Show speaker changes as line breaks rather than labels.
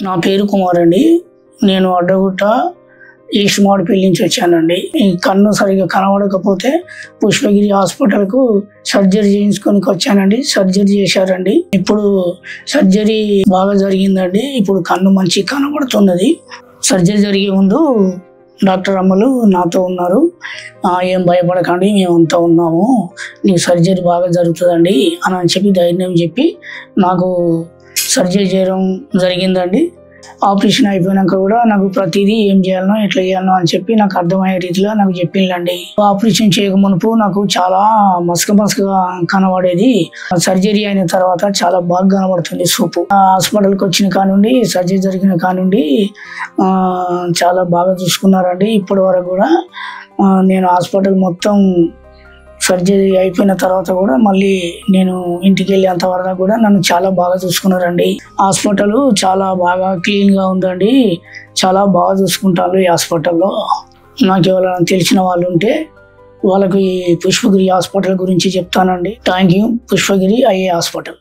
నా పేరు కుమార్ అండి. నేను అడ్డగుట్ట ఈస్ట్ మాడిపల్లి నుంచి వచ్చానండి. ఈ కన్ను సరిగా కనబడకపోతే పుష్పగిరి హాస్పిటల్కు సర్జరీ చేయించుకొని వచ్చానండి. సర్జరీ చేశారండి. ఇప్పుడు సర్జరీ బాగా జరిగిందండి. ఇప్పుడు కన్ను మంచి కనబడుతున్నది. సర్జరీ జరిగే ముందు డాక్టర్ అమ్మలు నాతో ఉన్నారు. ఏం భయపడకండి, మేమంతా ఉన్నాము, నీకు సర్జరీ బాగా జరుగుతుందండి అని చెప్పి ధైర్యం చెప్పి నాకు సర్జరీ చేయడం జరిగిందండి. ఆపరేషన్ అయిపోయినాక కూడా నాకు ప్రతిదీ ఏం చేయాలనో ఎట్లా చేయాలనో అని చెప్పి నాకు అర్థమయ్యే రీతిలో నాకు చెప్పిండండి. ఆపరేషన్ చేయక మునుపు నాకు చాలా మసకగా కనబడేది. సర్జరీ అయిన తర్వాత చాలా బాగా కనబడుతుంది చూపు. హాస్పిటల్కి వచ్చిన కానుండి, సర్జరీ జరిగిన కానుండి చాలా బాగా చూసుకున్నారండి. ఇప్పటి వరకు కూడా నేను హాస్పిటల్ మొత్తం సర్జరీ అయిపోయిన తర్వాత కూడా మళ్ళీ నేను ఇంటికి వెళ్ళేంత వరకు కూడా నన్ను చాలా బాగా చూసుకున్నారండి. హాస్పిటల్ చాలా బాగా క్లీన్గా ఉందండి. చాలా బాగా చూసుకుంటారు ఈ హాస్పిటల్లో. నాకు ఎవరైనా తెలిసిన వాళ్ళు ఉంటే వాళ్ళకి పుష్పగిరి హాస్పిటల్ గురించి చెప్తానండి. Thank you. పుష్పగిరి ఐఏ హాస్పిటల్.